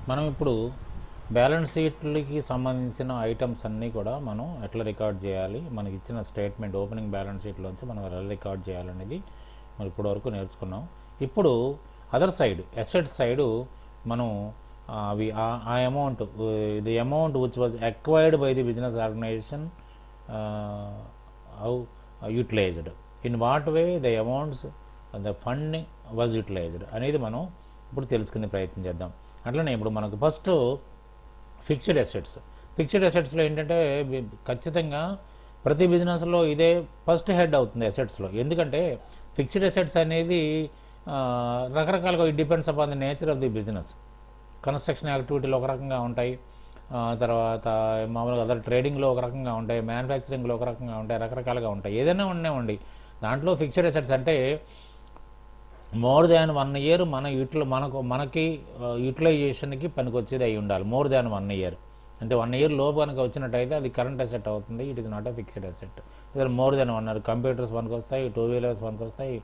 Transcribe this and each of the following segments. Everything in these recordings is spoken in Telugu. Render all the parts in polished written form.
మనం ఇప్పుడు బ్యాలెన్స్ షీట్లకి సంబంధించిన ఐటమ్స్ అన్నీ కూడా మనం ఎట్లా రికార్డ్ చేయాలి, మనకి ఇచ్చిన స్టేట్మెంట్ ఓపెనింగ్ బ్యాలెన్స్ షీట్లోంచి మనం ఎలా రికార్డ్ చేయాలనేది మనం ఇప్పటివరకు నేర్చుకున్నాం. ఇప్పుడు అదర్ సైడ్ అసెట్ సైడు మనం అవి ఆ amount, the amount which was acquired by the business organization how utilized, in what way the amounts the funding was utilized అనేది మనం ఇప్పుడు తెలుసుకునే ప్రయత్నం చేద్దాం. అట్లనే ఇప్పుడు మనకు ఫస్ట్ ఫిక్స్డ్ అసెట్స్లో ఏంటంటే ఖచ్చితంగా ప్రతి బిజినెస్లో ఇదే ఫస్ట్ హెడ్ అవుతుంది అసెట్స్లో. ఎందుకంటే ఫిక్స్డ్ అసెట్స్ అనేది రకరకాలుగా it depends upon the nature of the business. Construction యాక్టివిటీలో ఒక రకంగా ఉంటాయి, తర్వాత మామూలుగా అదర్ ట్రేడింగ్లో ఒక రకంగా ఉంటాయి, మ్యానుఫ్యాక్చరింగ్లో ఒక రకంగా ఉంటాయి, రకరకాలుగా ఉంటాయి. ఏదైనా ఉండేవండి. దాంట్లో ఫిక్స్డ్ అసెట్స్ అంటే మోర్ దాన్ 1 ఇయర్ మనకి యూటిలైజేషన్కి పనికొచ్చేది అయి ఉండాలి. మోర్ దాన్ 1 ఇయర్ అంటే 1 ఇయర్ లోపు కనుక వచ్చినట్టయితే అది కరెంట్ అసెట్ అవుతుంది. It is not a fixed asset. More than 1 year computers పనికి వస్తాయి, 2 వీలర్స్ పనికి వస్తాయి,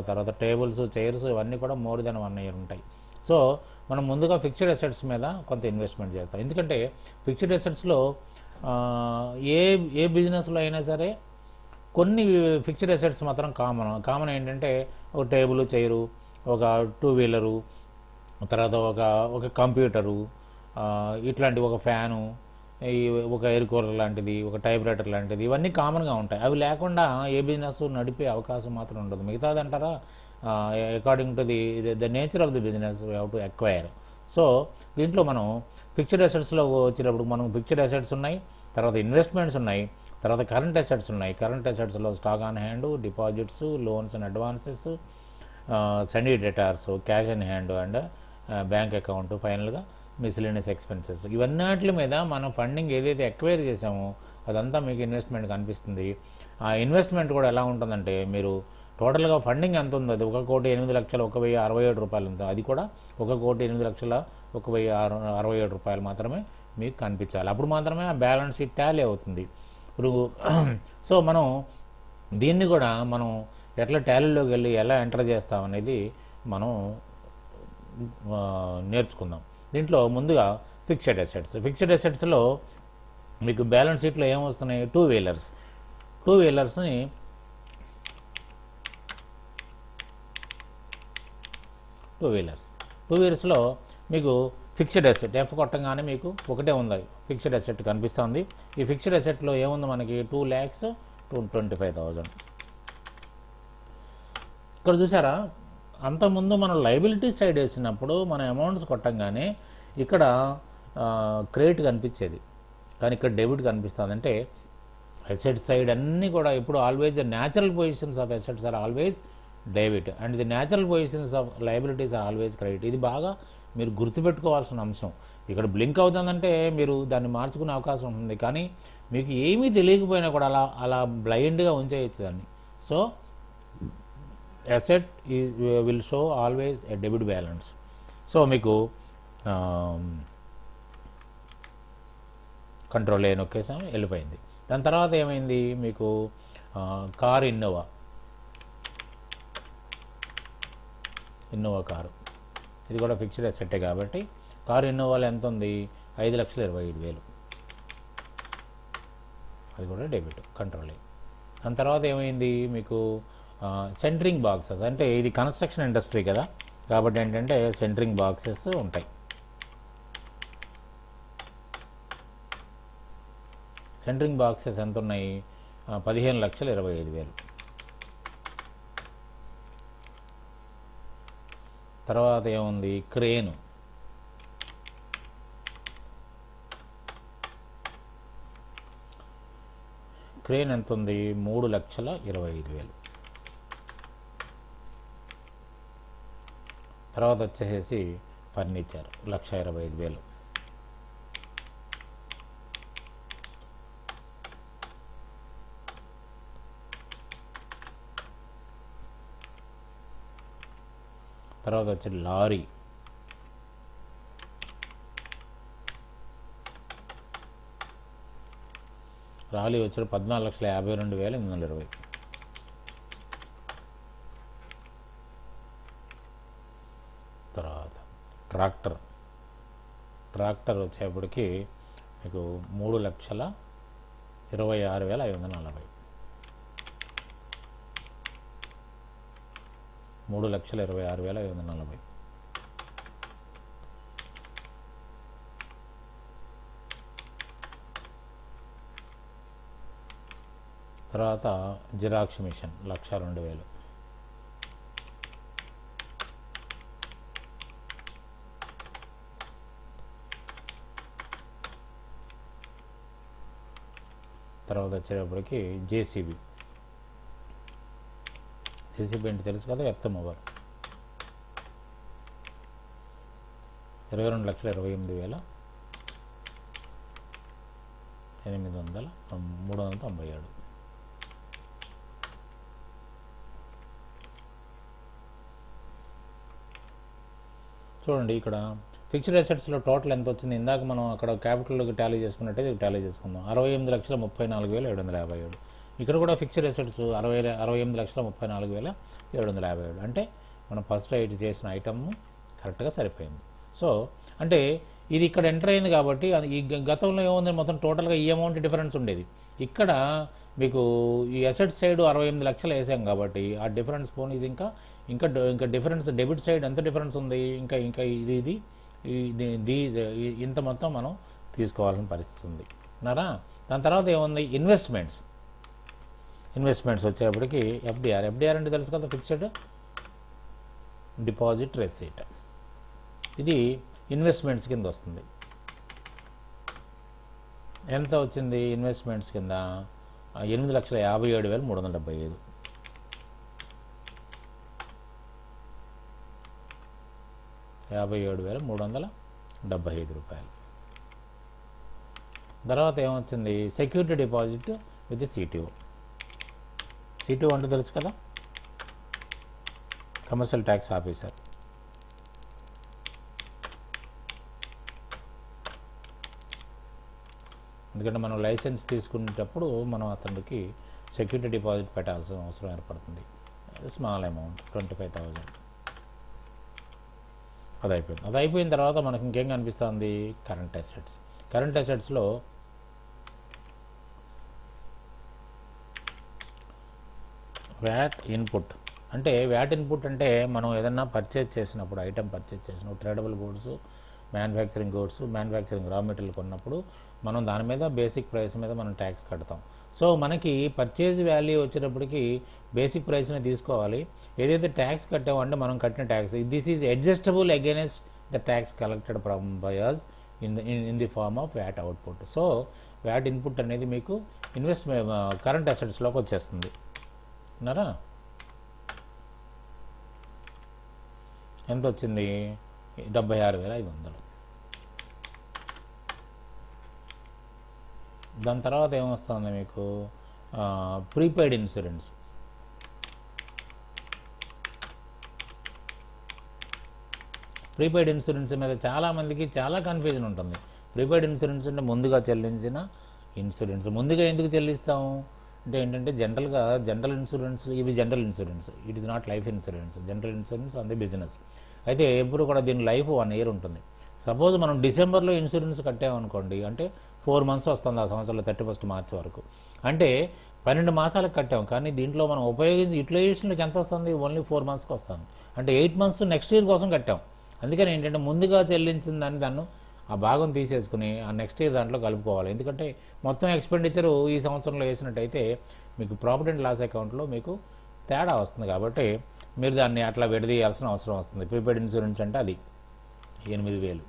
తర్వాత టేబుల్స్, చైర్స్ ఇవన్నీ కూడా మోర్ దాన్ 1 ఇయర్ ఉంటాయి. సో మనం ముందుగా ఫిక్స్డ్ అసెట్స్ మీద కొంత ఇన్వెస్ట్మెంట్ చేస్తాం. ఎందుకంటే ఫిక్స్డ్ అసెట్స్లో ఏ బిజినెస్లో అయినా సరే కొన్ని ఫిక్స్డ్ అసెట్స్ మాత్రం కామన్ ఏంటంటే ఒక టేబుల్, చైరు, ఒక 2 వీలరు, తర్వాత ఒక కంప్యూటరు, ఇట్లాంటి ఒక ఫ్యాను, ఒక ఎయిర్ కూలర్ లాంటిది, ఒక టైప్ రైటర్ లాంటిది, ఇవన్నీ కామన్గా ఉంటాయి. అవి లేకుండా ఏ బిజినెస్ నడిపే అవకాశం మాత్రం ఉండదు. మిగతాదంటారా according to the nature of the business we have to acquire. So దీంట్లో మనం ఫిక్స్డ్ అసెట్స్లో వచ్చినప్పుడు మనం ఫిక్స్డ్ అసెట్స్ ఉన్నాయి, తర్వాత ఇన్వెస్ట్మెంట్స్ ఉన్నాయి, తర్వాత కరెంట్ అసెట్స్ ఉన్నాయి. కరెంట్ అసెట్స్లో stock on hand, deposits, loans and advances, sundry debtors, cash in hand and bank account, ఫైనల్గా మిస్లేనియస్ ఎక్స్పెన్సెస్. ఇవన్నిటి మీద మనం ఫండింగ్ ఏదైతే ఎక్వైర్ చేసామో అదంతా మీకు ఇన్వెస్ట్మెంట్ కనిపిస్తుంది. ఆ ఇన్వెస్ట్మెంట్ కూడా ఎలా ఉంటుందంటే మీరు టోటల్గా ఫండింగ్ ఎంత ఉందో అది 1,08,01,067 రూపాయలు ఉంది. అది కూడా 1,08,01,067 రూపాయలు మాత్రమే మీకు కనిపించాలి. అప్పుడు మాత్రమే ఆ బ్యాలెన్స్ షీట్ టాలీ అవుతుంది. ఇప్పుడు సో మనం దీన్ని కూడా మనం ఎట్లా టాలీలోకి వెళ్ళి ఎలా ఎంటర్ చేస్తామనేది మనం నేర్చుకుందాం. దీంట్లో ముందుగా ఫిక్స్డ్ అసెట్స్లో మీకు బ్యాలెన్స్ షీట్లో ఏమొస్తున్నాయి? 2 వీలర్స్ని టూ వీలర్స్లో మీకు ఫిక్స్డ్ అసెట్ ఎఫ్ కొట్టంగానే మీకు ఒకటే ఉంది, ఫిక్స్డ్ అసెట్ కనిపిస్తుంది. ఈ ఫిక్స్డ్ అసెట్లో ఏముంది మనకి? 2,25,000. ఇక్కడ చూసారా, అంతకుముందు మనం లయబిలిటీ సైడ్ వేసినప్పుడు మన అమౌంట్స్ కొట్టంగానే ఇక్కడ క్రెడిట్ కనిపించేది, కానీ ఇక్కడ డెబిట్ కనిపిస్తుంది. అంటే అసెట్ సైడ్ అన్నీ కూడా ఇప్పుడు always the natural positions of assets are always debit and the natural positions of liabilities are always credit. ఇది బాగా మీరు గుర్తుపెట్టుకోవాల్సిన అంశం. ఇక్కడ బ్లింక్ అవుతుందంటే మీరు దాన్ని మార్చుకునే అవకాశం ఉంటుంది, కానీ మీకు ఏమీ తెలియకపోయినా కూడా అలా బ్లైండ్గా ఉంచేయచ్చు దాన్ని. So asset will show always a debit balance. So మీకు కంట్రోల్ ఏ నొక్కేసాం, వెళ్ళిపోయింది. దాని తర్వాత ఏమైంది మీకు? కారు ఇన్నోవా కారు, ఇది కూడా ఫిక్స్డ్ అసెట్టే కాబట్టి కారు ఇన్నోవాలో ఎంత ఉంది? 5,25,000. అది కూడా డెబిట్, కంట్రోల్ ఏ. దాని తర్వాత ఏమైంది మీకు? సెంటరింగ్ బాక్సెస్, అంటే ఇది కన్స్ట్రక్షన్ ఇండస్ట్రీ కదా కాబట్టి ఏంటంటే సెంటరింగ్ బాక్సెస్ ఉంటాయి. సెంటరింగ్ బాక్సెస్ ఎంత ఉన్నాయి? 15,25,000. తర్వాత ఏముంది? క్రేను, ఎంత ఉంది? 3,25,000. తర్వాత వచ్చేసి ఫర్నిచర్ 1,25,000. తర్వాత వచ్చి లారీ, వచ్చి 14,52,820. తర్వాత ట్రాక్టర్ ట్రాక్టర్ వచ్చేప్పటికి మీకు 3,26,540. 3,26,540. తర్వాత జిరాక్స్ మిషన్ 1,02,000. తర్వాత వచ్చేటప్పటికి జేసీబీ ఏంటి తెలుసు కదా, ఎర్త్ మూవర్ 22,28,397. చూడండి ఇక్కడ ఫిక్స్డ్ అసెట్స్లో టోటల్ ఎంత వచ్చింది, ఇందాక మనం అక్కడ క్యాపిటల్కి టాలీ చేసుకున్నట్టయితే టాలీ చేసుకుందాం. 68,34,757. ఇక్కడ కూడా ఫిక్స్డ్ అసెట్స్ 68,34,757. అంటే మనం ఫస్ట్ చేసిన ఐటమ్ కరెక్ట్గా సరిపోయింది. సో అంటే ఇది ఇక్కడ ఎంటర్ అయింది కాబట్టి ఈ గతంలో ఏముంది, మొత్తం టోటల్గా ఈ అమౌంట్ డిఫరెన్స్ ఉండేది. ఇక్కడ మీకు ఈ అసెట్ సైడ్ 68 లక్షలు వేసాం కాబట్టి ఆ డిఫరెన్స్ పోనీ ఇది ఇంకా డిఫరెన్స్ డెబిట్ సైడ్ ఎంత డిఫరెన్స్ ఉంది, ఇంకా ఇది ఇంత మొత్తం మనం తీసుకోవాల్సిన పరిస్థితి ఉంది అన్నారా. దాని తర్వాత ఏముంది, ఇన్వెస్ట్మెంట్స్ వచ్చేప్పటికి ఎఫ్డిఆర్ అంటే తెలుసు కదా, ఫిక్స్డ్ డిపాజిట్ రెసీట్. ఇది ఇన్వెస్ట్మెంట్స్ కింద వస్తుంది. ఎంత వచ్చింది ఇన్వెస్ట్మెంట్స్ కింద, 8,57,375. 57,375 రూపాయలు. తర్వాత ఏమొచ్చింది, సెక్యూరిటీ డిపాజిట్ విత్ సిటిఓ అంటే తెలుసు కదా, కమర్షియల్ ట్యాక్స్ ఆఫీసర్. ఎందుకంటే మనం లైసెన్స్ తీసుకునేటప్పుడు మనం అతనికి సెక్యూరిటీ డిపాజిట్ పెట్టాల్సిన అవసరం ఏర్పడుతుంది. Small amount 25,000. అది అయిపోయిన తర్వాత మనకి ఇంకేం కనిపిస్తుంది, కరెంట్ అసెట్స్లో వ్యాట్ ఇన్పుట్ అంటే మనం ఏదన్నా పర్చేజ్ చేసినప్పుడు, ఐటమ్ పర్చేజ్ చేసినప్పుడు, tradable goods, manufacturing raw material కొన్నప్పుడు మనం దాని మీద బేసిక్ ప్రైస్ మీద మనం ట్యాక్స్ కడతాం. సో మనకి పర్చేజ్ వాల్యూ వచ్చేటప్పటికి బేసిక్ ప్రైస్ని తీసుకోవాలి. ఏదైతే ట్యాక్స్ కట్టామో అంటే మనం కట్టిన tax, this is adjustable against the tax collected from buyers in the form of VAT output. So VAT input అనేది మీకు కరెంట్ అసెట్స్లోకి వచ్చేస్తుంది అన్నారా. ఎంత వచ్చింది, 76,500. దాని తర్వాత ఏమొస్తుంది మీకు, ప్రీపెయిడ్ ఇన్సూరెన్స్. మీద చాలామందికి చాలా కన్ఫ్యూజన్ ఉంటుంది. ప్రీపెయిడ్ ఇన్సూరెన్స్ అంటే ముందుగా చెల్లించిన ఇన్సూరెన్స్. ముందుగా ఎందుకు చెల్లిస్తాము అంటే ఏంటంటే జనరల్ ఇన్సూరెన్స్, ఇవి general insurance, it is not life insurance. General insurance on the business. అయితే ఎప్పుడు కూడా దీని లైఫ్ 1 year ఉంటుంది. సపోజ్ మనం డిసెంబర్లో ఇన్సూరెన్స్ కట్టామనుకోండి, అంటే 4 months వస్తుంది ఆ సంవత్సరంలో 31 March వరకు. అంటే 12 మాసాలకు కట్టాం, కానీ దీంట్లో మనం యూటిలైజేషన్కి ఎంత వస్తుంది, ఓన్లీ 4 monthsకి వస్తుంది. అంటే 8 months నెక్స్ట్ ఇయర్ కోసం కట్టాం. అందుకని ఏంటంటే ముందుగా చెల్లించిన దాన్ని ఆ భాగం తీసేసుకుని ఆ నెక్స్ట్ ఇయర్ దాంట్లో కలుపుకోవాలి. ఎందుకంటే మొత్తం ఎక్స్పెండిచరు ఈ సంవత్సరంలో వేసినట్టయితే మీకు ప్రాఫిట్ అండ్ లాస్ అకౌంట్లో మీకు తేడా వస్తుంది. కాబట్టి మీరు దాన్ని అట్లా విడదీయాల్సిన అవసరం వస్తుంది. ప్రీపెయిడ్ ఇన్సూరెన్స్ అంటే అది 8,000.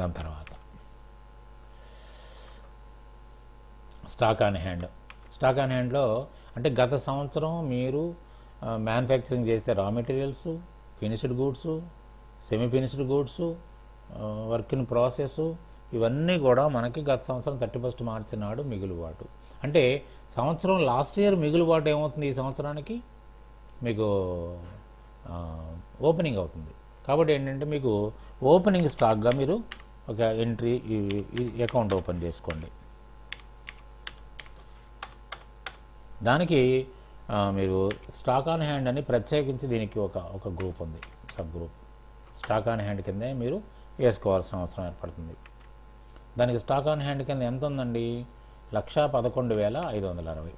దాని తర్వాత స్టాక్ ఆన్ హ్యాండ్లో అంటే గత సంవత్సరం మీరు మ్యానుఫ్యాక్చరింగ్ చేస్తే రా materials, finished goods, semi finished goods, work in process, ఇవన్నీ కూడా మనకి గత సంవత్సరం 31 March నాడు మిగులుబాటు. అంటే సంవత్సరం లాస్ట్ ఇయర్ మిగులుబాటు ఏమవుతుంది, ఈ సంవత్సరానికి మీకు ఓపెనింగ్ అవుతుంది. కాబట్టి ఏంటంటే మీకు ఓపెనింగ్ స్టాక్గా మీరు ఒక ఎంట్రీ అకౌంట్ ఓపెన్ చేసుకోండి. దానికి మీరు స్టాక్ ఆన్ హ్యాండ్ అని ప్రత్యేకించి దీనికి ఒక గ్రూప్ ఉంది, sub group. Stock on hand కిందే మీరు వేసుకోవాల్సిన అవసరం ఏర్పడుతుంది. దానికి స్టాక్ ఆన్ హ్యాండ్ కింద ఎంత ఉందండి? 1,11,560.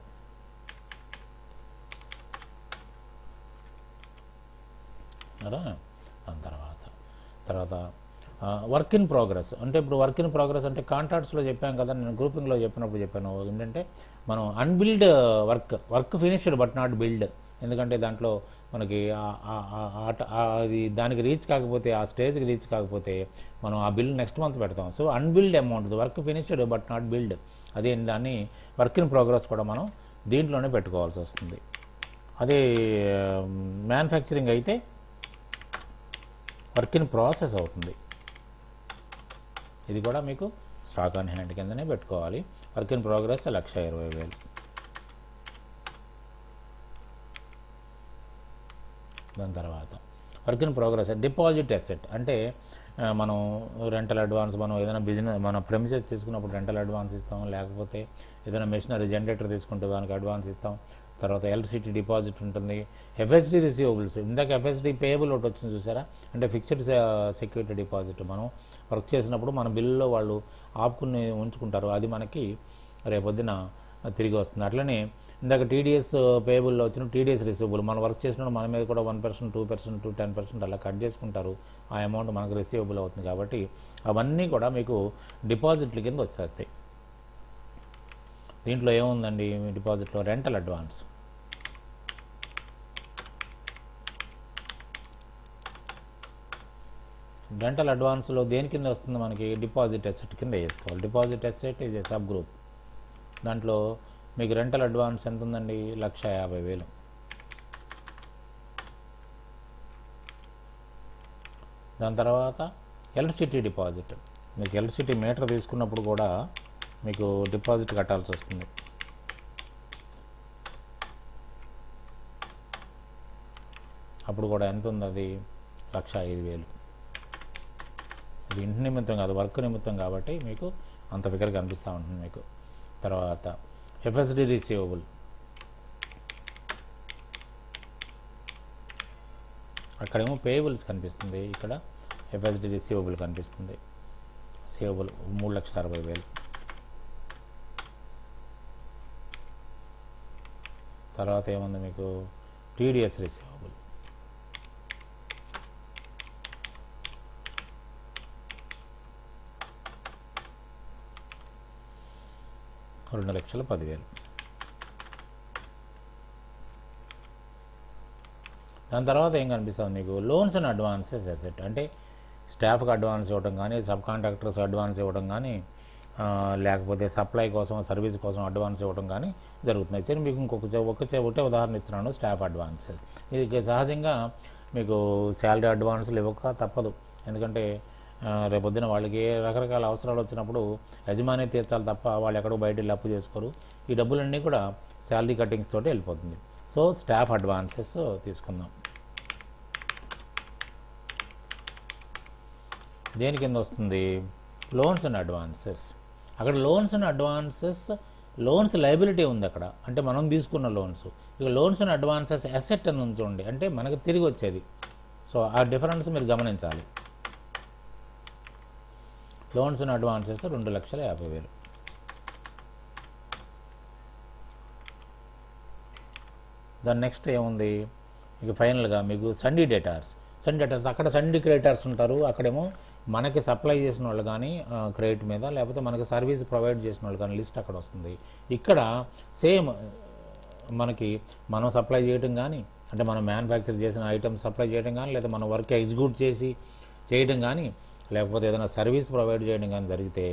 దాని తర్వాత వర్క్ ఇన్ ప్రోగ్రెస్ అంటే ఇప్పుడు వర్క్ ఇన్ ప్రోగ్రెస్ అంటే కాంట్రాక్ట్స్లో చెప్పాం కదా, నేను గ్రూపింగ్లో చెప్పినప్పుడు చెప్పాను ఏంటంటే మనం unbilled work finished but not billed. ఎందుకంటే దాంట్లో మనకి అది దానికి రీచ్ కాకపోతే, ఆ స్టేజ్కి రీచ్ కాకపోతే మనం ఆ బిల్ నెక్స్ట్ మంత్ పెడతాం. So unbilled amount work finished but not billed, అదే దాన్ని వర్క్ ఇన్ ప్రోగ్రెస్ కూడా మనం దీంట్లోనే పెట్టుకోవాల్సి వస్తుంది. అదే మ్యానుఫ్యాక్చరింగ్ అయితే వర్క్ ఇన్ ప్రాసెస్ అవుతుంది. ఇది కూడా మీకు స్టాక్ ఆన్ హ్యాండ్ కిందనే పెట్టుకోవాలి. Work in progress 1,20,000. దాని తర్వాత work in progress deposit asset అంటే మనం రెంటల్ అడ్వాన్స్, మనం ఏదైనా బిజినెస్ మన ప్రెమిసెస్ తీసుకున్నప్పుడు రెంటల్ అడ్వాన్స్ ఇస్తాం, లేకపోతే ఏదైనా మెషినరీ జనరేటర్ తీసుకుంటే దానికి అడ్వాన్స్ ఇస్తాం. తర్వాత ఎలక్ట్రిసిటీ డిపాజిట్ ఉంటుంది. ఎఫ్ఎస్డి రిసీవబుల్స్, ఇందాక ఎఫ్ఎస్డి పేయబుల్ ఒకటి వచ్చింది చూసారా, అంటే ఫిక్స్డ్ సెక్యూరిటీ డిపాజిట్. మనం వర్క్ చేసినప్పుడు మన బిల్లులో వాళ్ళు ఆపుకుని ఉంచుకుంటారు, అది మనకి రేపొద్దున తిరిగి వస్తుంది. అట్లనే ఇందాక టీడీఎస్ పేయబుల్లో వచ్చిన టీడీఎస్ రిసీవబుల్, మనం వర్క్ చేసినప్పుడు మన మీద కూడా 1%, 2%, 10% అలా కట్ చేసుకుంటారు. ఆ అమౌంట్ మనకు రిసీవబుల్ అవుతుంది కాబట్టి అవన్నీ కూడా మీకు డిపాజిట్ల కింద వచ్చేస్తాయి. దీంట్లో ఏముందండి డిపాజిట్లో? Rental advance. రెంటల్ అడ్వాన్స్లో దేని కింద వస్తుంది మనకి? డిపాజిట్ అసెట్ కింద వేసుకోవాలి. Deposit asset is a sub group. దాంట్లో మీకు రెంటల్ అడ్వాన్స్ ఎంత ఉందండి? 1,50,000. దాని తర్వాత ఎలక్ట్రిసిటీ డిపాజిట్. మీకు ఎలక్ట్రిసిటీ మీటర్ తీసుకున్నప్పుడు కూడా మీకు డిపాజిట్ కట్టాల్సి వస్తుంది. అప్పుడు కూడా ఎంత ఉంది? అది 1,05,000. అది ఇంటి నిమిత్తం కాదు, వర్క్ నిమిత్తం కాబట్టి మీకు అంత ఫిగర్ కనిపిస్తూ ఉంటుంది మీకు. తర్వాత ఎఫ్ఎస్డి రిసీవబుల్, అక్కడేమో పేయబుల్స్ కనిపిస్తుంది, ఇక్కడ ఎఫ్ఎస్డి రిసీవబుల్ కనిపిస్తుంది. రిసీవబుల్ 3,60,000. తర్వాత ఏముంది మీకు? TDS receivable 2,10,000. దాని తర్వాత ఏం కనిపిస్తుంది మీకు? లోన్స్ అండ్ అడ్వాన్సెస్ అసెట్ అంటే స్టాఫ్కి అడ్వాన్స్ ఇవ్వడం కానీ, సబ్ కాంట్రాక్టర్స్ అడ్వాన్స్ ఇవ్వడం కానీ, లేకపోతే సప్లై కోసం, సర్వీస్ కోసం అడ్వాన్స్ ఇవ్వడం కానీ జరుగుతున్నాయి. సరే మీకు ఒకటే ఉదాహరణ ఇస్తున్నాను, స్టాఫ్ అడ్వాన్సెస్. ఇది సహజంగా మీకు శాలరీ అడ్వాన్సులు ఇవ్వక తప్పదు. ఎందుకంటే రేపొద్దున వాళ్ళకి రకరకాల అవసరాలు వచ్చినప్పుడు యజమాని తీర్చాలి తప్ప వాళ్ళు ఎక్కడో బయట వెళ్ళి అప్పు చేసుకోరు. ఈ డబ్బులన్నీ కూడా శాలరీ కట్టింగ్స్ తోటి వెళ్ళిపోతుంది. సో స్టాఫ్ అడ్వాన్సెస్ తీసుకుందాం. దేని కింద వస్తుంది? Loans and advances. అక్కడ loans and advances, loans liability ఉంది అక్కడ, అంటే మనం తీసుకున్న లోన్స్. ఇక లోన్స్ అండ్ అడ్వాన్సెస్ అసెట్ అని ఉంచండి, అంటే మనకి తిరిగి వచ్చేది. సో ఆ డిఫరెన్స్ మీరు గమనించాలి. Loans and advances 2,50,000. దాని నెక్స్ట్ ఏముంది? ఇక ఫైనల్గా మీకు సండీ డేటార్స్. అక్కడ సండీ క్రెడిటర్స్ ఉంటారు, అక్కడేమో మనకి సప్లై చేసిన వాళ్ళు కానీ క్రెడిట్ మీద, లేకపోతే మనకి సర్వీస్ ప్రొవైడ్ చేసిన వాళ్ళు కానీ లిస్ట్ అక్కడ వస్తుంది. ఇక్కడ సేమ్ మనకి మనం సప్లై చేయడం కానీ, అంటే మనం మ్యానుఫ్యాక్చర్ చేసిన ఐటమ్స్ సప్లై చేయడం కానీ, లేదా మనం వర్క్ ఎగ్జిక్యూట్ చేయడం కానీ, లేకపోతే ఏదైనా సర్వీస్ ప్రొవైడ్ చేయడం కానీ జరిగితే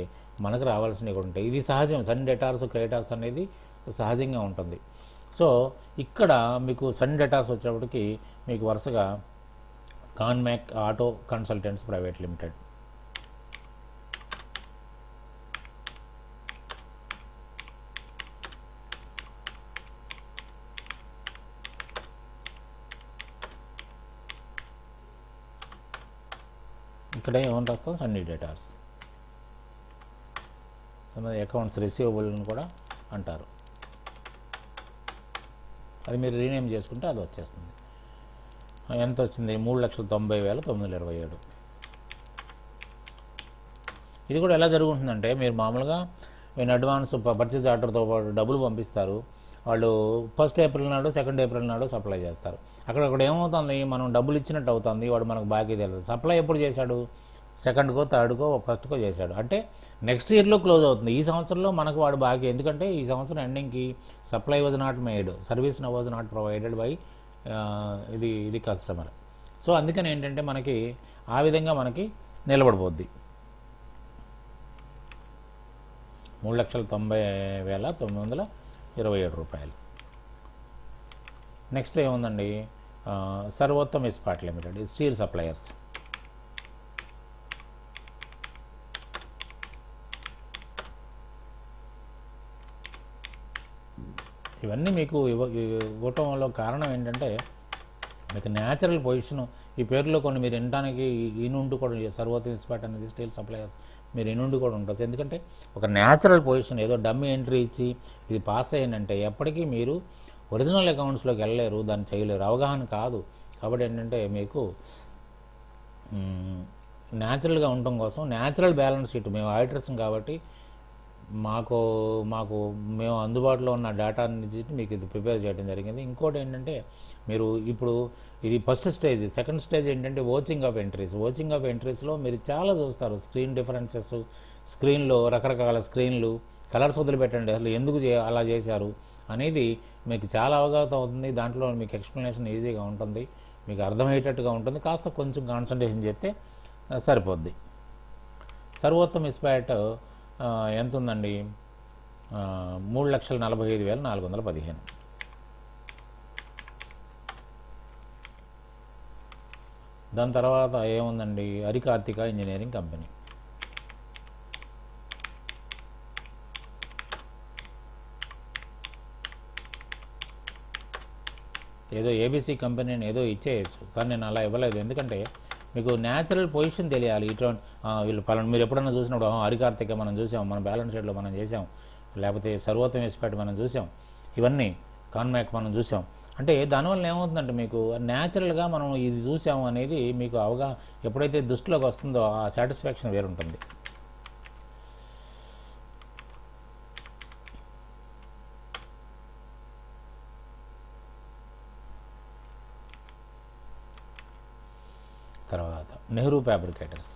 మనకు రావాల్సినవి కూడా ఉంటాయి. ఇది సహజం. సన్ డేటార్స్, క్రెడిటార్స్ అనేది సహజంగా ఉంటుంది. సో ఇక్కడ మీకు సన్ డేటార్స్ వచ్చేప్పటికి మీకు వరుసగా కాన్మాక్ ఆటో కన్సల్టెంట్స్ ప్రైవేట్ లిమిటెడ్, ఇక్కడ ఏమని రాస్తాం? సన్నీ డేటార్స్. అకౌంట్స్ రిసీవబుల్ని కూడా అంటారు. అది మీరు రీనేమ్ చేసుకుంటే అది వచ్చేస్తుంది. ఎంత వచ్చింది? 3,90,927. ఇది కూడా ఎలా జరుగుతుందంటే, మీరు మామూలుగా నేను అడ్వాన్స్ పర్చేజ్ ఆర్డర్తో పాటు డబ్బులు పంపిస్తారు. వాళ్ళు 1st ఏప్రిల్ నాడు 2nd ఏప్రిల్ నాడు సప్లై చేస్తారు. అక్కడ ఏమవుతుంది, మనం డబ్బులు ఇచ్చినట్టు అవుతుంది, వాడు మనకు బాకీ తెలియదు. సప్లై ఎప్పుడు చేశాడు? 2ndకో 3rdకో 1stకో చేశాడు. అంటే నెక్స్ట్ ఇయర్లో క్లోజ్ అవుతుంది. ఈ సంవత్సరంలో మనకు వాడు బాకీ. ఎందుకంటే ఈ సంవత్సరం ఎండింగ్కి supply was not made, service was not provided by ఇది కస్టమర్. సో అందుకని ఏంటంటే మనకి ఆ విధంగా మనకి నిలబడిపోద్ది. 3,90,927 రూపాయలు. నెక్స్ట్ ఏముందండి? Sarvottam Ispat limited, steel suppliers. ఇవన్నీ మీకు ఇవ్వటంలో కారణం ఏంటంటే, మీకు న్యాచురల్ పొజిషను ఈ పేరులో కొన్ని మీరు వినడానికి ఈనుండి కూడా, సర్వోత్తమ్ ఇస్పాట్ అనేది స్టీల్ సప్లయర్స్ మీరు ఈనుండి కూడా ఉంటుంది. ఎందుకంటే ఒక న్యాచురల్ పొజిషన్, ఏదో డమ్మీ ఎంట్రీ ఇచ్చి ఇది పాస్ అయ్యిందంటే ఎప్పటికీ మీరు ఒరిజినల్ అకౌంట్స్లోకి వెళ్ళలేరు, దాన్ని చేయలేరు, అవగాహన కాదు. కాబట్టి ఏంటంటే మీకు న్యాచురల్గా ఉండటం కోసం న్యాచురల్ బ్యాలెన్స్ షీట్, మేము ఆడిటర్స్ కాబట్టి మాకు మేము అందుబాటులో ఉన్న డేటాని మీకు ఇది ప్రిపేర్ చేయడం జరిగింది. ఇంకోటి ఏంటంటే, మీరు ఇప్పుడు ఇది ఫస్ట్ స్టేజ్. సెకండ్ స్టేజ్ ఏంటంటే vouching of entries. Vouching of ఎంట్రీస్లో మీరు చాలా చూస్తారు, స్క్రీన్ డిఫరెన్సెస్, స్క్రీన్లో రకరకాల స్క్రీన్లు, కలర్స్ వదిలిపెట్టండి, అసలు ఎందుకు అలా చేశారు అనేది మీకు చాలా అవగాహన అవుతుంది. దాంట్లో మీకు ఎక్స్ప్లెనేషన్ ఈజీగా ఉంటుంది, మీకు అర్థమయ్యేటట్టుగా ఉంటుంది. కాస్త కొంచెం కాన్సన్ట్రేషన్ చేస్తే సరిపోద్ది. సర్వోత్తమ్ ఇస్పాట్ ఎంత ఉందండి? 3,45,415. దాని తర్వాత ఏముందండి? Harikarthika engineering company. ఏదో ఏబీసీ కంపెనీ అని ఏదో ఇచ్చేయచ్చు, కానీ నేను అలా ఇవ్వలేదు. ఎందుకంటే మీకు న్యాచురల్ పొజిషన్ తెలియాలి. ఇటువంటి వీళ్ళు పలానా మీరు ఎప్పుడన్నా చూసినప్పుడు హరికార్తిక మనం చూసాం, మన బ్యాలెన్స్ షీట్లో మనం చేసాం, లేకపోతే సర్వోత్తమ్ ఇస్పాట్ మనం చూసాం, ఇవన్నీ కాన్మాక్ మనం చూసాం. అంటే దానివల్ల ఏమవుతుందంటే మీకు న్యాచురల్గా మనం ఇది చూసాము అనేది మీకు ఎప్పుడైతే దృష్టిలోకి వస్తుందో ఆ సాటిస్ఫాక్షన్ వేరుంటుంది. తర్వాత నెహ్రూ ఫ్యాబ్రికేటర్స్.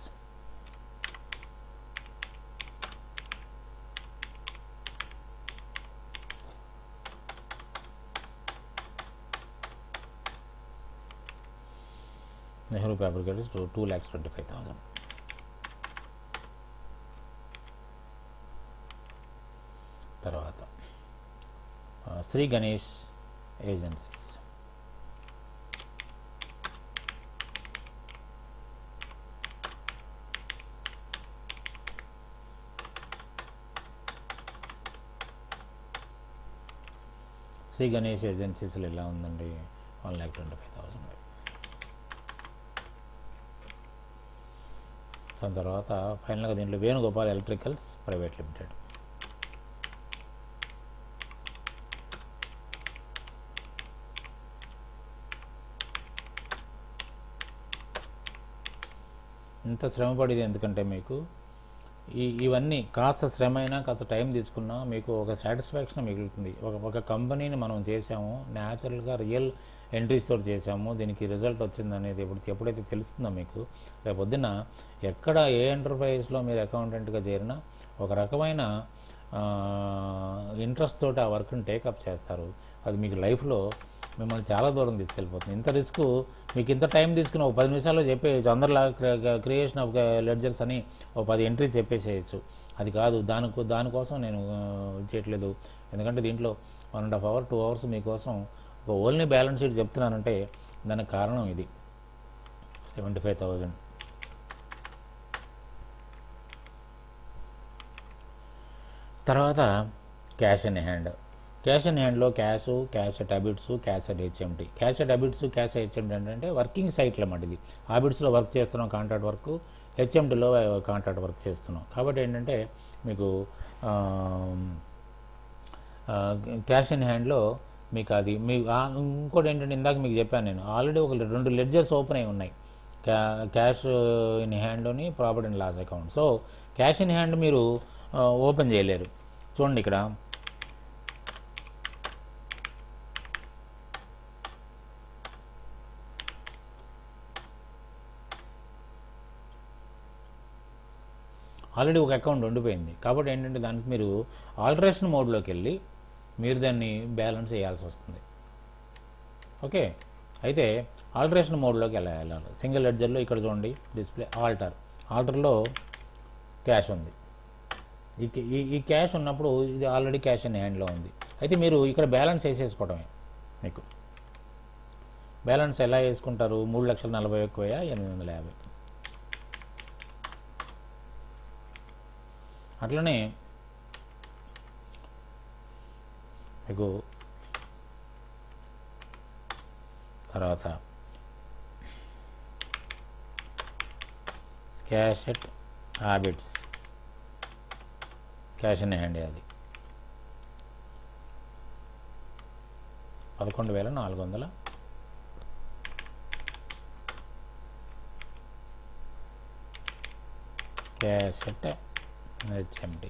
నెహ్రూ ఫ్యాబ్రికేటర్స్ 2,25,000. తర్వాత శ్రీ గణేష్ ఏజెన్సీస్. శ్రీ గణేష్ ఏజెన్సీస్లో ఎలా ఉందండి? 1,25,000. దాని తర్వాత ఫైనల్గా దీంట్లో వేణుగోపాల్ ఎలక్ట్రికల్స్ ప్రైవేట్ లిమిటెడ్. ఇంత శ్రమపడేది ఎందుకంటే మీకు ఇవన్నీ కాస్త శ్రమ అయినా కాస్త టైం తీసుకున్నా మీకు ఒక సాటిస్ఫాక్షన్ మిగులుతుంది. ఒక కంపెనీని మనం చేసాము, న్యాచురల్గా రియల్ ఎంట్రీస్ తోటి చేసాము, దీనికి రిజల్ట్ వచ్చింది అనేది ఎప్పుడైతే తెలుస్తుందో మీకు, రేపొద్దున ఎక్కడ ఏ ఎంటర్ప్రైజ్లో మీరు అకౌంటెంట్గా చేరినా ఒక రకమైన ఇంట్రెస్ట్ తోటి ఆ వర్క్ని టేకప్ చేస్తారు. అది మీకు లైఫ్లో మిమ్మల్ని చాలా దూరం తీసుకెళ్ళిపోతుంది. ఇంత రిస్క్ మీకు ఇంత టైం తీసుకుని ఒక 10 నిమిషాల్లో చెప్పేయచ్చు, అందరిలాగా క్రియేషన్ ఆఫ్ లెడ్జర్స్ అని ఒక 10 ఎంట్రీ చెప్పేసేయచ్చు. అది కాదు, దానికోసం నేను చేయట్లేదు. ఎందుకంటే దీంట్లో 1.5 hours 2 hours మీకోసం ఒక ఓన్లీ బ్యాలెన్స్ షీట్ చెప్తున్నానంటే దానికి కారణం ఇది. 75,000. తర్వాత cash in hand. Cash in హ్యాండ్లో cash at habits, cash at HMD. Cash at habits, cash at HMD ఏంటంటే వర్కింగ్ సైట్లు అన్నమాట. ఇది హ్యాబిట్స్లో వర్క్ చేస్తున్నాం కాంట్రాక్ట్ వర్క్, హెచ్ఎండిలో కాంట్రాక్ట్ వర్క్ చేస్తున్నాం. కాబట్టి ఏంటంటే మీకు క్యాష్ ఇన్ హ్యాండ్లో మీకు అది మీ ఇంకోటి ఏంటంటే ఇందాక మీకు చెప్పాను నేను ఆల్రెడీ ఒక 2 లెడ్జర్స్ ఓపెన్ అయి ఉన్నాయి, క్యాష్ ఇన్ హ్యాండ్ని profit and loss account. So cash in hand మీరు ఓపెన్ చేయలేరు. చూడండి ఇక్కడ ఆల్రెడీ ఒక అకౌంట్ ఉండిపోయింది కాబట్టి ఏంటంటే దానికి మీరు ఆల్టరేషన్ మోడ్లోకి వెళ్ళి మీరు దాన్ని బ్యాలెన్స్ చేయాల్సి వస్తుంది. ఓకే, అయితే ఆల్టరేషన్ మోడ్లోకి వెళ్ళాలి. సింగిల్ లెడ్జర్లో ఇక్కడ చూడండి డిస్ప్లే ఆల్టర్లో క్యాష్ ఉంది. ఈ క్యాష్ ఉన్నప్పుడు ఇది ఆల్రెడీ క్యాష్ ఇన్ హ్యాండ్లో ఉంది. అయితే మీరు ఇక్కడ బ్యాలెన్స్ వేసేసుకోవడమే. మీకు బ్యాలెన్స్ ఎలా వేసుకుంటారు? 3,40,850. అట్లనే మీకు తర్వాత cash at habits, cash in hand అది 11,400. Cash at HMD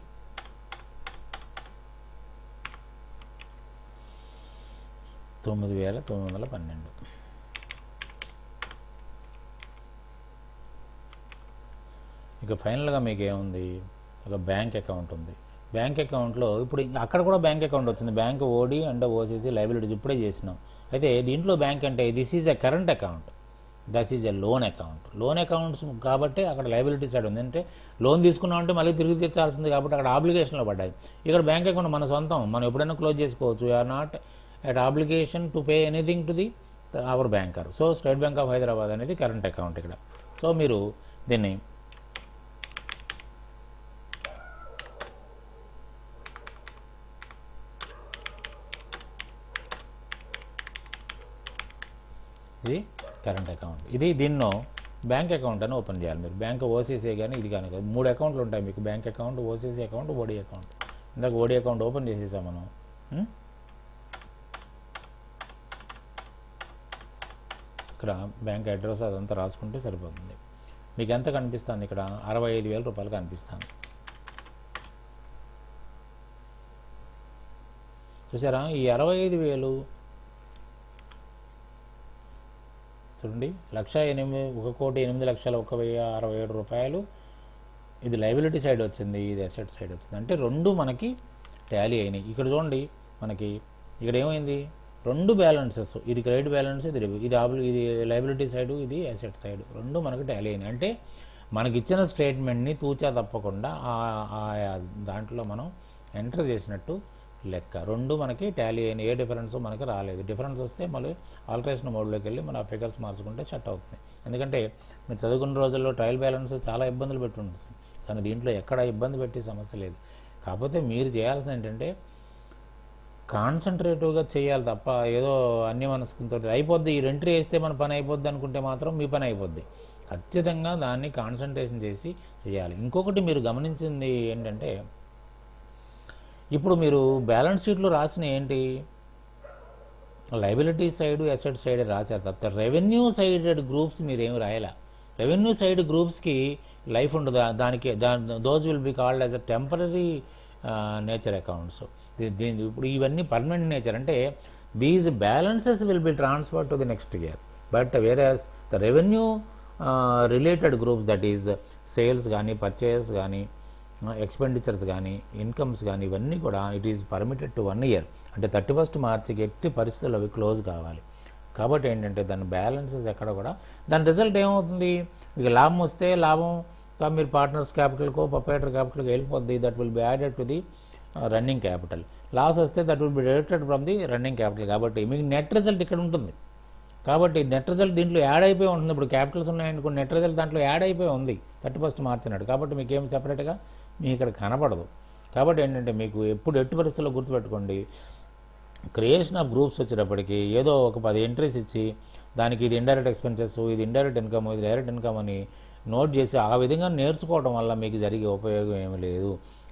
9,912. ఇక ఫైనల్గా మీకు ఏముంది? ఒక బ్యాంక్ అకౌంట్ ఉంది. బ్యాంక్ అకౌంట్లో ఇప్పుడు అక్కడ కూడా బ్యాంక్ అకౌంట్ వచ్చింది. Bank OD and OCC liabilities ఇప్పుడే చేసినాం. అయితే దీంట్లో బ్యాంక్ అంటే this is a current account, that is a loan account. Loan accounts కాబట్టి అక్కడ లైబిలిటీ సైడ్ ఉంది. అంటే లోన్ తీసుకున్నాం అంటే మళ్ళీ తిరిగి తెచ్చాల్సింది కాబట్టి అక్కడ ఆబ్లిగేషన్లో పడ్డాయి. ఇక్కడ బ్యాంక్ అకౌంట్ మన సొంతం, మనం ఎప్పుడైనా క్లోజ్ చేసుకోవచ్చు. You are not at obligation to pay anything to the our banker. So state bank of Hyderabad అనేది కరెంట్ అకౌంట్ ఇక్కడ. సో మీరు దీన్ని ఇది కరెంట్ అకౌంట్. దీన్నో బ్యాంక్ అకౌంట్ అని ఓపెన్ చేయాలి మీరు. బ్యాంక్ ఓసీసీ కానీ ఇది కానీ 3 అకౌంట్లు ఉంటాయి మీకు. బ్యాంక్ అకౌంట్, ఓసీసీ అకౌంట్, ఓడి అకౌంట్. ఇందాక ఓడి అకౌంట్ ఓపెన్ చేసేసాం మనం. ఇక్కడ బ్యాంక్ అడ్రస్ అదంతా రాసుకుంటే సరిపోతుంది. మీకు ఎంత కనిపిస్తుంది? ఇక్కడ 65,000 రూపాయలు కనిపిస్తుంది. చూసారా? ఈ 65,000 చూడండి, 1,08,1,08,1,067 రూపాయలు ఇది లైబిలిటీ సైడ్ వచ్చింది, ఇది అసెట్ సైడ్ వచ్చింది. అంటే రెండు మనకి టాలీ అయినాయి. ఇక్కడ చూడండి మనకి ఇక్కడ ఏమైంది? 2 బ్యాలెన్సెస్, ఇది క్రెడిట్ బ్యాలెన్స్, ఇది లైబిలిటీ సైడు, ఇది అసెట్ సైడ్, 2 మనకి టాలీ అయినాయి. అంటే మనకి ఇచ్చిన స్టేట్మెంట్ని తూచా తప్పకుండా దాంట్లో మనం ఎంటర్ చేసినట్టు లెక్క. 2 మనకి టాలీ అయిన, ఏ డిఫరెన్స్ మనకి రాలేదు. డిఫరెన్స్ వస్తే మళ్ళీ ఆల్టరేషన్ మోడ్లోకి వెళ్ళి మన ఫిగర్స్ మార్చుకుంటే సెట్ అవుతుంది. ఎందుకంటే మీరు చదువుకున్న రోజుల్లో ట్రయల్ బ్యాలెన్స్ చాలా ఇబ్బందులు పెట్టి ఉంటుంది, కానీ దీంట్లో ఎక్కడ ఇబ్బంది పెట్టే సమస్య లేదు. కాకపోతే మీరు చేయాల్సింది ఏంటంటే కాన్సన్ట్రేటివ్గా చేయాలి తప్ప ఏదో అన్ని మనసుకుంతో అయిపోద్ది, ఈ ఎంట్రీ వేస్తే మన పని అయిపోద్ది అనుకుంటే మాత్రం మీ పని అయిపోద్ది. ఖచ్చితంగా దాన్ని కాన్సన్ట్రేషన్ చేసి చేయాలి. ఇంకొకటి మీరు గమనించింది ఏంటంటే ఇప్పుడు మీరు బ్యాలెన్స్ షీట్లో రాసిన ఏంటి? లైబిలిటీ సైడ్, అసెట్ సైడ్ రాశారు తప్ప రెవెన్యూ సైడెడ్ గ్రూప్స్ మీరేమి రాయాల. రెవెన్యూ సైడ్ గ్రూప్స్కి లైఫ్ ఉండదు. Those will be called as a temporary nature accounts. ఇప్పుడు ఇవన్నీ పర్మనెంట్ నేచర్. అంటే these balances will be transferred to the next year. But whereas the revenue related groups, that is sales కానీ, పర్చేస్ కానీ, ఎక్స్పెండిచర్స్ కానీ, ఇన్కమ్స్ కానీ, ఇవన్నీ కూడా it is permitted to 1 year. అంటే 31st మార్చికి ఎట్టి పరిస్థితులు అవి క్లోజ్ కావాలి. కాబట్టి ఏంటంటే దాని బ్యాలెన్సెస్ ఎక్కడ కూడా దాని రిజల్ట్ ఏమవుతుంది? ఇక లాభం వస్తే లాభం మీరు పార్ట్నర్స్ క్యాపిటల్కో ప్రొప్రైటర్ క్యాపిటల్కి వెళ్ళిపోద్ది. That will be added to the running capital. Loss వస్తే that will be deducted from the running capital. కాబట్టి మీకు నెట్ రిజల్ట్ ఇక్కడ ఉంటుంది. కాబట్టి నెట్ రిజల్ట్ దీంట్లో యాడ్ అయిపోయి ఉంటుంది. ఇప్పుడు క్యాపిటల్స్ ఉన్నాయనుకో, నెట్ రిజల్ట్ దాంట్లో యాడ్ అయిపోయి ఉంది 31st మార్చి నాడు. కాబట్టి మీకు ఏమి సపరేట్గా మీకు ఇక్కడ కనపడదు. కాబట్టి ఏంటంటే మీకు ఎట్టి పరిస్థితుల్లో గుర్తుపెట్టుకోండి, క్రియేషన్ ఆఫ్ గ్రూప్స్ వచ్చేటప్పటికి ఏదో ఒక 10 ఎంట్రీస్ ఇచ్చి దానికి ఇది ఇండైరెక్ట్ ఎక్స్పెన్సెస్, ఇది ఇండైరెక్ట్ ఇన్కమ్, ఇది డైరెక్ట్ ఇన్కమ్ అని నోట్ చేసి ఆ విధంగా నేర్చుకోవడం వల్ల మీకు జరిగే ఉపయోగం ఏమీ లేదు.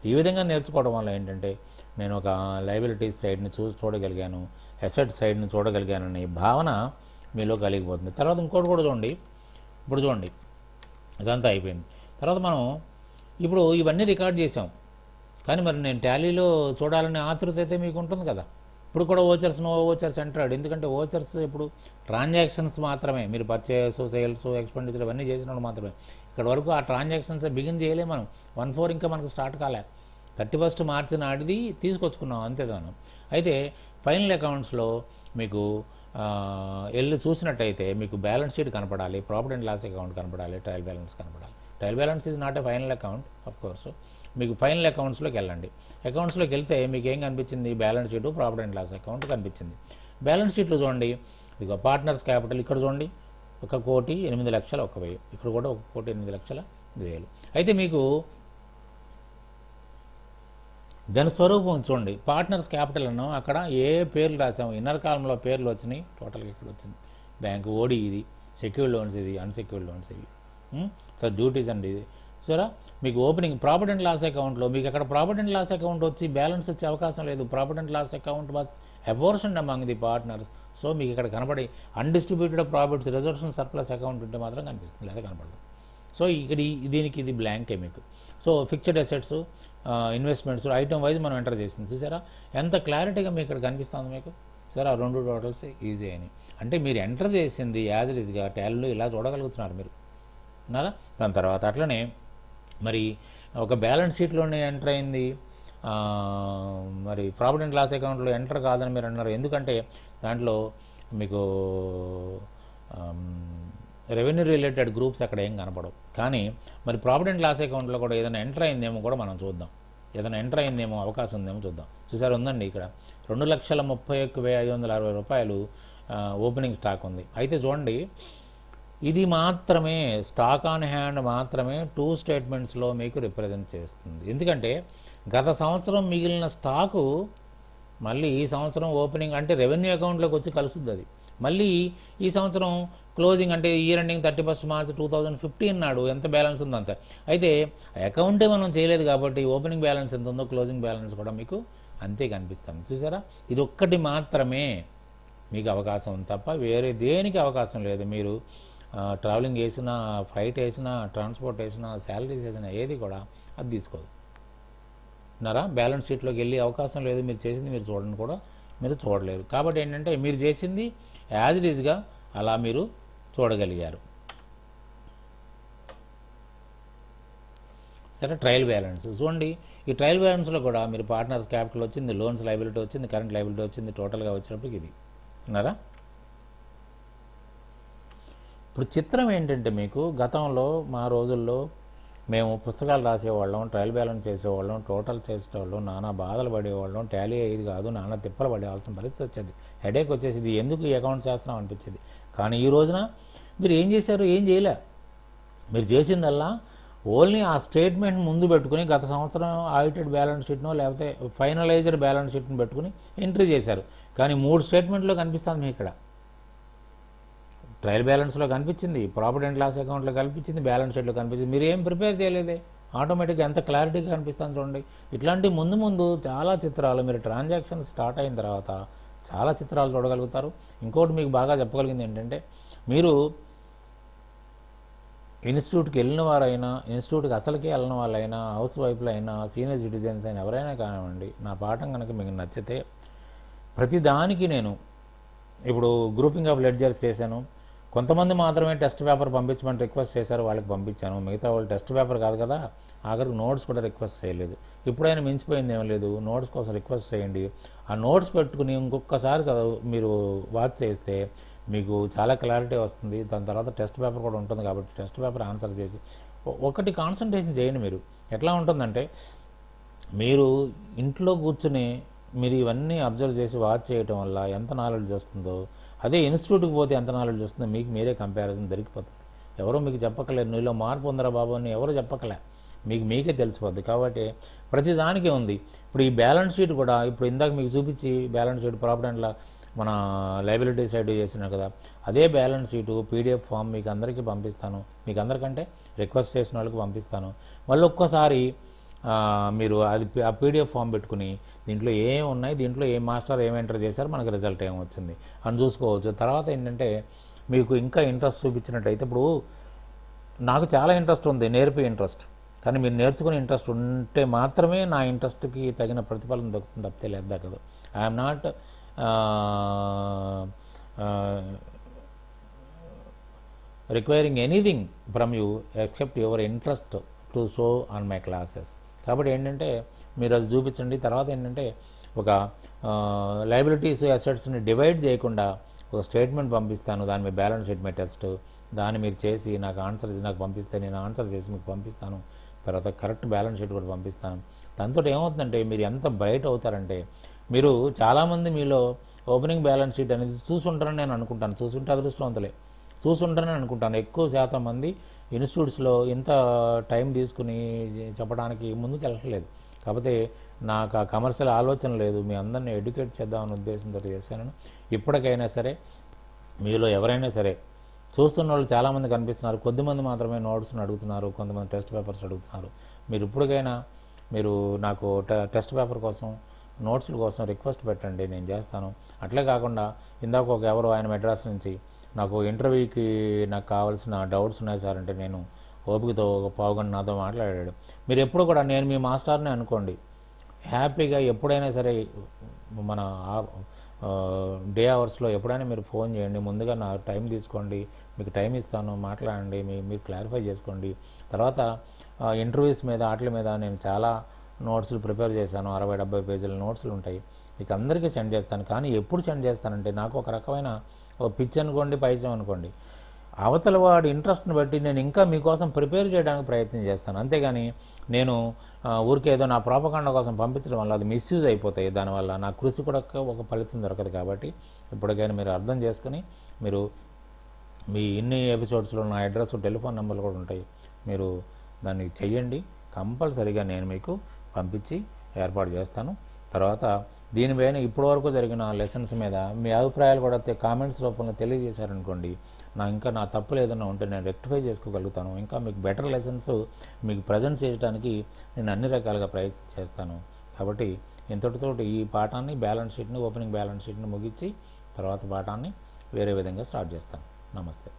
ఈ విధంగా నేర్చుకోవడం వల్ల ఏంటంటే నేను ఒక లయబిలిటీస్ సైడ్ని చూడగలిగాను, అసెట్ సైడ్ని చూడగలిగానని భావన మీలో కలిగిపోతుంది. తర్వాత ఇంకోటి కూడా చూడండి, ఇప్పుడు చూడండి ఇదంతా అయిపోయింది. తర్వాత మనం ఇప్పుడు ఇవన్నీ రికార్డ్ చేసాం, కానీ మరి నేను టాలీలో చూడాలనే ఆతృత అయితే మీకు ఉంటుంది కదా. ఇప్పుడు కూడా ఓచర్స్ నో ఓచర్స్ ఎంటర్డ్, ఎందుకంటే ఓచర్స్ ఇప్పుడు ట్రాన్సాక్షన్స్ మాత్రమే, మీరు పర్చేస్ సేల్స్ ఎక్స్పెండిచర్ ఇవన్నీ చేసినప్పుడు మాత్రమే. ఇక్కడ వరకు ఆ ట్రాన్సాక్షన్స్ బిగిన్ చేయలే మనం, 1/4 ఇంకా మనకు స్టార్ట్ కాలే, 31st మార్చి నాటిది తీసుకొచ్చుకున్నాం అంతే మనం. అయితే ఫైనల్ అకౌంట్స్లో మీకు వెళ్ళి చూసినట్టయితే మీకు బ్యాలెన్స్ షీట్ కనపడాలి, ప్రాఫిట్ అండ్ లాస్ అకౌంట్ కనపడాలి, ట్రయల్ బ్యాలెన్స్ కనపడాలి. Trial balance is not a final account of course. మీకు ఫైనల్ అకౌంట్స్లోకి వెళ్ళండి. అకౌంట్స్లోకి వెళ్తే మీకు ఏం కనిపించింది, balance sheet, profit and loss account కనిపించింది. బ్యాలెన్స్ షీట్లో చూడండి, ఇక పార్ట్నర్స్ క్యాపిటల్ ఇక్కడ చూడండి 1,08,01,000, ఇక్కడ కూడా 1,08,01,000. అయితే మీకు దాని స్వరూపం చూడండి, పార్ట్నర్స్ క్యాపిటల్ అన్నాం, అక్కడ ఏ పేర్లు రాసాము, ఇన్నర్ కాలంలో పేర్లు వచ్చినాయి, టోటల్గా ఇక్కడ వచ్చింది. బ్యాంక్ ఓడి ఇది, సెక్యూర్డ్ లోన్స్ ఇది, అన్సెక్యూర్డ్ లోన్స్ ఇవి, సో డ్యూటీస్ అండి ఇది. సరే మీకు ఓపెనింగ్ ప్రాఫిట్ అండ్ లాస్ అకౌంట్లో మీకు అక్కడ ప్రాఫిట్ అండ్ లాస్ అకౌంట్ వచ్చి బ్యాలెన్స్ వచ్చే అవకాశం లేదు. Profit and loss account was apportioned among the partners. So మీకు ఇక్కడ కనపడి undistributed profits reserves surplus account ఉంటే మాత్రం కనిపిస్తుంది, లేదా కనపడదు. సో ఇక్కడ దీనికి ఇది బ్లాంకే మీకు. So fixed assets, investments item wise మనం ఎంటర్ చేసింది చూసారా, ఎంత క్లారిటీగా మీకు ఇక్కడ కనిపిస్తుంది మీకు. సరే ఆ రెండు టోటల్స్ ఈజీ అని, అంటే మీరు ఎంటర్ చేసింది యాజ్ ఇట్ ఈజ్గా టాలీలో ఇలా చూడగలుగుతున్నారు మీరు, ఉన్నారా. దాని తర్వాత అట్లనే మరి ఒక బ్యాలెన్స్ షీట్లోనే ఎంటర్ అయింది, మరి ప్రాఫిట్ అండ్ లాస్ అకౌంట్లో ఎంటర్ కాదని మీరు అన్నారు. ఎందుకంటే దాంట్లో మీకు రెవెన్యూ రిలేటెడ్ గ్రూప్స్ అక్కడ ఏం కనపడవు. కానీ మరి ప్రాఫిట్ అండ్ లాస్ అకౌంట్లో కూడా ఏదైనా ఎంటర్ అయిందేమో కూడా మనం చూద్దాం, ఏదైనా ఎంటర్ అయిందేమో అవకాశం ఉందేమో చూద్దాం. చూసారు ఉందండి ఇక్కడ 2,31,560 రూపాయలు ఓపెనింగ్ స్టాక్ ఉంది. అయితే చూడండి ఇది మాత్రమే స్టాక్ ఆన్ హ్యాండ్ మాత్రమే 2 స్టేట్మెంట్స్లో మీకు రిప్రజెంట్ చేస్తుంది. ఎందుకంటే గత సంవత్సరం మిగిలిన స్టాకు మళ్ళీ ఈ సంవత్సరం ఓపెనింగ్ అంటే రెవెన్యూ అకౌంట్లోకి వచ్చి కలుస్తుంది. అది మళ్ళీ ఈ సంవత్సరం క్లోజింగ్ అంటే ఇయర్ ఎండింగ్ 31st మార్చ్ 2015 నాడు ఎంత బ్యాలెన్స్ ఉందో అంత. అయితే అకౌంటే మనం చేయలేదు కాబట్టి ఓపెనింగ్ బ్యాలెన్స్ ఎంత ఉందో క్లోజింగ్ బ్యాలెన్స్ కూడా మీకు అంతే కనిపిస్తుంది. చూసారా, ఇది ఒక్కటి మాత్రమే మీకు అవకాశం ఉంది తప్ప వేరే దేనికి అవకాశం లేదు. మీరు ట్రావెలింగ్ వేసినా, ఫ్లైట్ వేసినా, ట్రాన్స్పోర్ట్ వేసినా, శాలరీస్ వేసినా ఏది కూడా అది తీసుకోదు. ఉన్నారా, బ్యాలెన్స్ షీట్లోకి వెళ్ళే అవకాశం లేదు. మీరు చేసింది మీరు చూడండి కూడా మీరు చూడలేరు. కాబట్టి ఏంటంటే మీరు చేసింది యాజ్ ఇట్ ఈజ్గా అలా మీరు చూడగలిగారు. సరే ట్రయల్ బ్యాలెన్స్ చూడండి. ఈ ట్రయల్ బ్యాలెన్స్లో కూడా మీరు పార్ట్నర్స్ క్యాపిటల్ వచ్చింది, లోన్స్ లైబిలిటీ వచ్చింది, కరెంట్ లైబిలిటీ వచ్చింది, టోటల్గా వచ్చినప్పుడు ఇది. ఉన్నారా, ఇప్పుడు చిత్రం ఏంటంటే మీకు గతంలో మా రోజుల్లో మేము పుస్తకాలు రాసేవాళ్ళం, ట్రయల్ బ్యాలెన్స్ చేసేవాళ్ళం, టోటల్ చేసేవాళ్ళం, నానా బాధలు పడేవాళ్ళం, టాలీ అయ్యేది కాదు, నానా తిప్పలు పడేవాల్సిన పరిస్థితి వచ్చేది, హెడేక్ వచ్చేసి ఎందుకు ఈ అకౌంట్ చేస్తున్నాం అనిపించేది. కానీ ఈ రోజున మీరు ఏం చేశారు, ఏం చేయలే. మీరు చేసిందల్లా ఓన్లీ ఆ స్టేట్మెంట్ ముందు పెట్టుకుని గత సంవత్సరం ఆడిటెడ్ బ్యాలెన్స్ షీట్నో లేకపోతే ఫైనలైజ్డ్ బ్యాలెన్స్ షీట్ని పెట్టుకుని ఎంట్రీ చేశారు. కానీ 3 స్టేట్మెంట్లో కనిపిస్తుంది మీకు ఇక్కడ. ట్రయల్ బ్యాలెన్స్లో కనిపించింది, ప్రాఫిట్ అండ్ లాస్ అకౌంట్లో కనిపించింది, బ్యాలెన్స్ షీట్లో కనిపించింది. మీరు ఏం ప్రిపేర్ చేయలేదే, ఆటోమేటిక్గా ఎంత క్లారిటీగా కనిపిస్తుంది చూడండి. ఇట్లాంటి ముందు ముందు చాలా చిత్రాలు మీరు ట్రాన్సాక్షన్ స్టార్ట్ అయిన తర్వాత చాలా చిత్రాలు చూడగలుగుతారు. ఇంకోటి మీకు బాగా చెప్పగలిగింది ఏంటంటే మీరు ఇన్స్టిట్యూట్కి వెళ్ళిన వారైనా, ఇన్స్టిట్యూట్కి అసలుకే వెళ్ళిన వాళ్ళైనా, హౌస్ వైఫ్లు అయినా, సీనియర్ సిటిజన్స్ అయినా ఎవరైనా కానివ్వండి, నా పాఠం కనుక మీకు నచ్చితే ప్రతిదానికి నేను ఇప్పుడు గ్రూపింగ్ ఆఫ్ లెడ్జర్స్ చేశాను. కొంతమంది మాత్రమే టెస్ట్ పేపర్ పంపించమని రిక్వెస్ట్ చేశారు, వాళ్ళకి పంపించాను. మిగతా వాళ్ళు టెస్ట్ పేపర్ కాదు కదా, ఆఖరికి నోట్స్ కూడా రిక్వెస్ట్ చేయలేదు. ఇప్పుడైనా మించిపోయింది ఏం లేదు, నోట్స్ కోసం రిక్వెస్ట్ చేయండి. ఆ నోట్స్ పెట్టుకుని ఇంకొకసారి మీరు వాచ్ చేస్తే మీకు చాలా క్లారిటీ వస్తుంది. దాని తర్వాత టెస్ట్ పేపర్ కూడా ఉంటుంది కాబట్టి టెస్ట్ పేపర్ ఆన్సర్ చేసి ఒకటి కాన్సన్ట్రేషన్ చేయండి. మీరు ఎట్లా ఉంటుందంటే మీరు ఇంట్లో కూర్చుని మీరు ఇవన్నీ అబ్జర్వ్ చేసి వాచ్ చేయటం వల్ల ఎంత నాలెడ్జ్ వస్తుందో, అదే ఇన్స్టిట్యూట్కి పోతే ఎంత నాలెడ్జ్ వస్తుందో మీకు మీరే కంపారిజన్ దొరికిపోతుంది. ఎవరో మీకు చెప్పకలేదు, నీలో మార్పు ఉందరా బాబు అని ఎవరు చెప్పకలే, మీకు మీకే తెలిసిపోద్ది. కాబట్టి ప్రతిదానికే ఉంది. ఇప్పుడు ఈ బ్యాలెన్స్ షీట్ కూడా ఇప్పుడు ఇందాక మీకు చూపించి బ్యాలెన్స్ షీట్ ప్రాఫిట్ అండ్ మన లైబిలిటీ సైడ్ చేసినా కదా, అదే బ్యాలెన్స్ షీటు పీడిఎఫ్ ఫామ్ మీకు అందరికీ పంపిస్తాను. మీకు అందరికంటే రిక్వెస్ట్ చేసిన వాళ్ళకి పంపిస్తాను. మళ్ళీ ఒక్కసారి మీరు అది ఆ పీడిఎఫ్ ఫామ్ పెట్టుకుని దీంట్లో ఏం ఉన్నాయి, దీంట్లో ఏ మాస్టర్ ఏం ఎంటర్ చేశారు, మనకు రిజల్ట్ ఏం వచ్చింది అని చూసుకోవచ్చు. తర్వాత ఏంటంటే మీకు ఇంకా ఇంట్రెస్ట్ చూపించినట్టయితే, ఇప్పుడు నాకు చాలా ఇంట్రెస్ట్ ఉంది, నేర్పే ఇంట్రెస్ట్, కానీ మీరు నేర్చుకునే ఇంట్రెస్ట్ ఉంటే మాత్రమే నా ఇంట్రెస్ట్కి తగిన ప్రతిఫలం దక్కుతుంది, తప్పితే లేదు దక్కదు. I'm not requiring anything from you except your interest to show on my classes. కాబట్టి ఏంటంటే మీరు అది చూపించండి. తర్వాత ఏంటంటే ఒక లయబిలిటీస్ అసెట్స్ని డివైడ్ చేయకుండా ఒక స్టేట్మెంట్ పంపిస్తాను, దాని మీద బ్యాలెన్స్ షీట్ మీద టెస్ట్, దాన్ని మీరు చేసి నాకు పంపిస్తే నేను ఆన్సర్ చేసి మీకు పంపిస్తాను. తర్వాత కరెక్ట్ బ్యాలెన్స్ షీట్ కూడా పంపిస్తాను. దాంతో ఏమవుతుందంటే మీరు ఎంత బ్రైట్ అవుతారంటే, మీరు చాలామంది మీలో ఓపెనింగ్ బ్యాలెన్స్ షీట్ అనేది చూసుంటారని నేను అనుకుంటాను, చూసుంటే అదృష్టవంతులే, చూసుంటారని అనుకుంటాను. ఎక్కువ శాతం మంది ఇన్స్టిట్యూట్స్లో ఇంత టైం తీసుకుని చెప్పడానికి ముందుకు వెళ్ళట్లేదు. కాకపోతే నాకు ఆ కమర్షియల్ ఆలోచన లేదు, మీ అందరినీ ఎడ్యుకేట్ చేద్దామనే ఉద్దేశంతో చేశాను. ఇప్పటికైనా సరే మీలో ఎవరైనా సరే, చూస్తున్న వాళ్ళు చాలామంది కనిపిస్తున్నారు, కొద్దిమంది మాత్రమే నోట్స్ని అడుగుతున్నారు, కొంతమంది టెస్ట్ పేపర్స్ అడుగుతున్నారు. మీరు ఇప్పటికైనా మీరు నాకు టెస్ట్ పేపర్ కోసం, నోట్స్ల కోసం రిక్వెస్ట్ పెట్టండి, నేను చేస్తాను. అట్లే కాకుండా ఇందాక ఎవరు ఆయన మెడ్రాస్ నుంచి నాకు ఇంటర్వ్యూకి నాకు కావాల్సిన డౌట్స్ ఉన్నాయి సార్ అంటే, నేను ఓపికతో ఒక పావుగంట నాతో మాట్లాడాడు. మీరు ఎప్పుడు కూడా నేను మీ మాస్టర్ని అనుకోండి, హ్యాపీగా ఎప్పుడైనా సరే మన డే అవర్స్లో ఎప్పుడైనా మీరు ఫోన్ చేయండి, ముందుగా నా టైం తీసుకోండి, మీకు టైం ఇస్తాను, మాట్లాడండి, మీరు క్లారిఫై చేసుకోండి. తర్వాత ఇంటర్వ్యూస్ మీద వాటి మీద నేను చాలా నోట్స్లు ప్రిపేర్ చేశాను, 60-70 పేజీల నోట్స్లు ఉంటాయి, మీకు అందరికీ సెండ్ చేస్తాను. కానీ ఎప్పుడు సెండ్ చేస్తానంటే, నాకు ఒక రకమైన ఒక పిచ్ అనుకోండి, పైచం అనుకోండి, అవతల వాడి ఇంట్రెస్ట్ని బట్టి నేను ఇంకా మీకోసం ప్రిపేర్ చేయడానికి ప్రయత్నం చేస్తాను. అంతేగాని నేను ఊరికేదో నా ప్రోపకాండ కోసం పంపించడం వల్ల అది మిస్యూజ్ అయిపోతాయి, దానివల్ల నా కృషి కూడా ఒక ఫలితం దొరకదు. కాబట్టి ఇప్పటికైనా మీరు అర్థం చేసుకుని, మీరు మీ ఇన్ని ఎపిసోడ్స్లో నా అడ్రస్, టెలిఫోన్ నెంబర్లు కూడా ఉంటాయి, మీరు దాన్ని చెయ్యండి. కంపల్సరీగా నేను మీకు పంపించి ఏర్పాటు చేస్తాను. తర్వాత దీనిపైన ఇప్పటివరకు జరిగిన లెసన్స్ మీద మీ అభిప్రాయాలు కూడా కామెంట్స్ రూపంలో తెలియజేశారనుకోండి, ఇంకా నా తప్పులు ఏదైనా ఉంటే నేను రెక్టిఫై చేసుకోగలుగుతాను. ఇంకా మీకు బెటర్ లెసన్స్ మీకు ప్రజెంట్ చేయడానికి నేను అన్ని రకాలుగా ప్రయత్నం చేస్తాను. కాబట్టి ఇంతటితోటి ఈ పాఠాన్ని, బ్యాలెన్స్ షీట్ని, ఓపెనింగ్ బ్యాలెన్స్ షీట్ని ముగించి తర్వాత పాఠాన్ని వేరే విధంగా స్టార్ట్ చేస్తాను. నమస్తే.